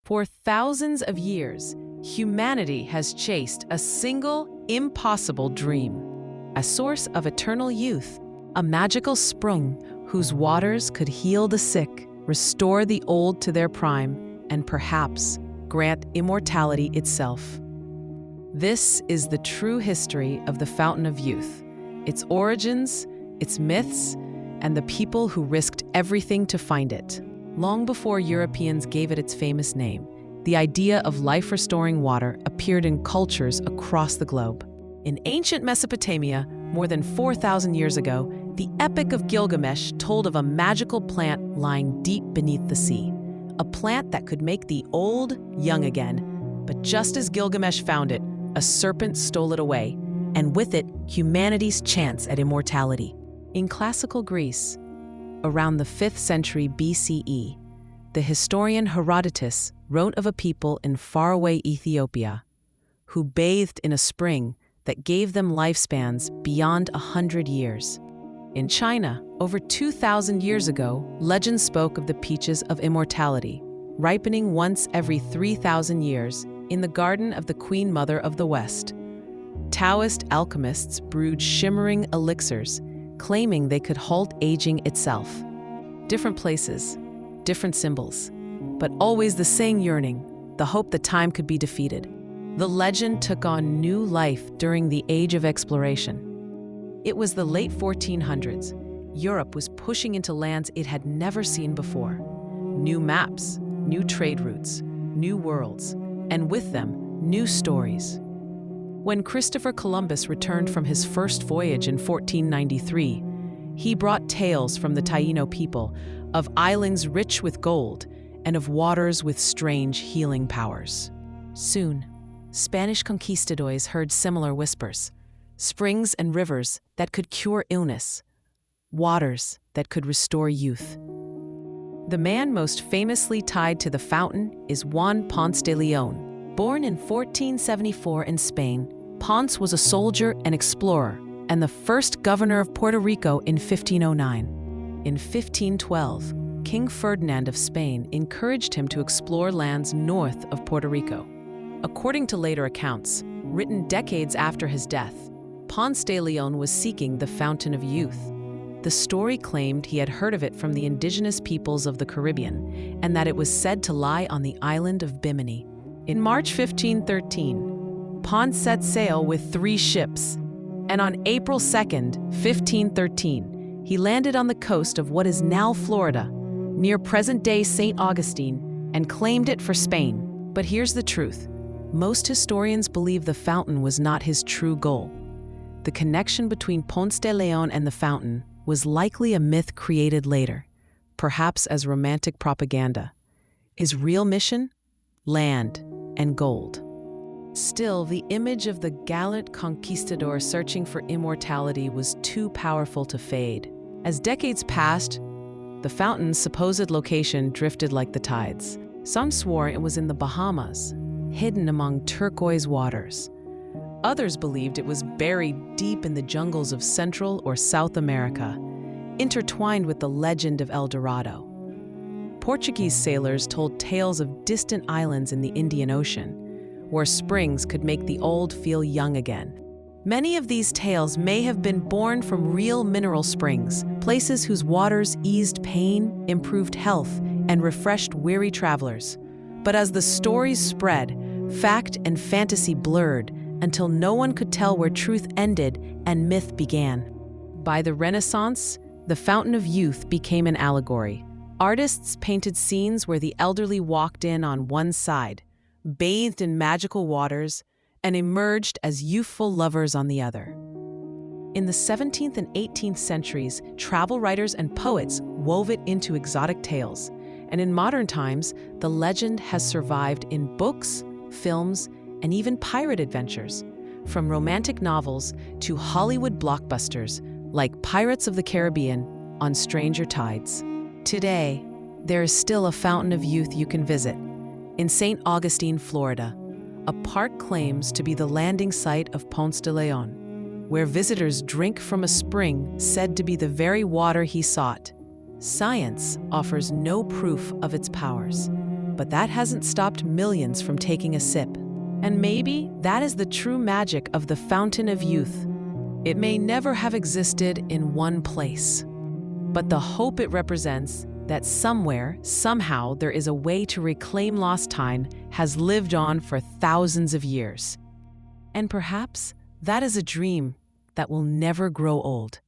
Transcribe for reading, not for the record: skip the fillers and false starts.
For thousands of years, humanity has chased a single, impossible dream: a source of eternal youth, a magical spring whose waters could heal the sick, restore the old to their prime, and perhaps grant immortality itself. This is the true history of the Fountain of Youth, its origins, its myths, and the people who risked everything to find it. Long before Europeans gave it its famous name, the idea of life-restoring water appeared in cultures across the globe. In ancient Mesopotamia, more than 4,000 years ago, the Epic of Gilgamesh told of a magical plant lying deep beneath the sea, a plant that could make the old young again. But just as Gilgamesh found it, a serpent stole it away, and with it, humanity's chance at immortality. In classical Greece, around the 5th century BCE, the historian Herodotus wrote of a people in faraway Ethiopia who bathed in a spring that gave them lifespans beyond 100 years. In China, over 2,000 years ago, legend spoke of the peaches of immortality, ripening once every 3,000 years in the garden of the Queen Mother of the West. Taoist alchemists brewed shimmering elixirs, claiming they could halt aging itself. Different places, different symbols, but always the same yearning, the hope that time could be defeated. The legend took on new life during the Age of Exploration. It was the late 1400s. Europe was pushing into lands it had never seen before. New maps, new trade routes, new worlds, and with them, new stories. When Christopher Columbus returned from his first voyage in 1493, he brought tales from the Taino people of islands rich with gold and of waters with strange healing powers. Soon, Spanish conquistadors heard similar whispers: springs and rivers that could cure illness, waters that could restore youth. The man most famously tied to the fountain is Juan Ponce de Leon. Born in 1474 in Spain, Ponce was a soldier and explorer, and the first governor of Puerto Rico in 1509. In 1512, King Ferdinand of Spain encouraged him to explore lands north of Puerto Rico. According to later accounts, written decades after his death, Ponce de Leon was seeking the Fountain of Youth. The story claimed he had heard of it from the indigenous peoples of the Caribbean, and that it was said to lie on the island of Bimini. In March 1513, Ponce set sail with 3 ships, and on April 2nd, 1513, he landed on the coast of what is now Florida, near present-day St. Augustine, and claimed it for Spain. But here's the truth. Most historians believe the fountain was not his true goal. The connection between Ponce de Leon and the fountain was likely a myth created later, perhaps as romantic propaganda. His real mission? Land and gold. Still, the image of the gallant conquistador searching for immortality was too powerful to fade. As decades passed, the fountain's supposed location drifted like the tides. Some swore it was in the Bahamas, hidden among turquoise waters. Others believed it was buried deep in the jungles of Central or South America, intertwined with the legend of El Dorado. Portuguese sailors told tales of distant islands in the Indian Ocean, where springs could make the old feel young again. Many of these tales may have been born from real mineral springs, places whose waters eased pain, improved health, and refreshed weary travelers. But as the stories spread, fact and fantasy blurred until no one could tell where truth ended and myth began. By the Renaissance, the Fountain of Youth became an allegory. Artists painted scenes where the elderly walked in on one side, bathed in magical waters, and emerged as youthful lovers on the other. In the 17th and 18th centuries, travel writers and poets wove it into exotic tales, and in modern times, the legend has survived in books, films, and even pirate adventures, from romantic novels to Hollywood blockbusters like Pirates of the Caribbean on Stranger Tides. Today, there is still a Fountain of Youth you can visit. In St. Augustine, Florida, a park claims to be the landing site of Ponce de Leon, where visitors drink from a spring said to be the very water he sought. Science offers no proof of its powers, but that hasn't stopped millions from taking a sip. And maybe that is the true magic of the fountain of youth. It may never have existed in one place, but the hope it represents that somewhere, somehow, there is a way to reclaim lost time has lived on for thousands of years. And perhaps that is a dream that will never grow old.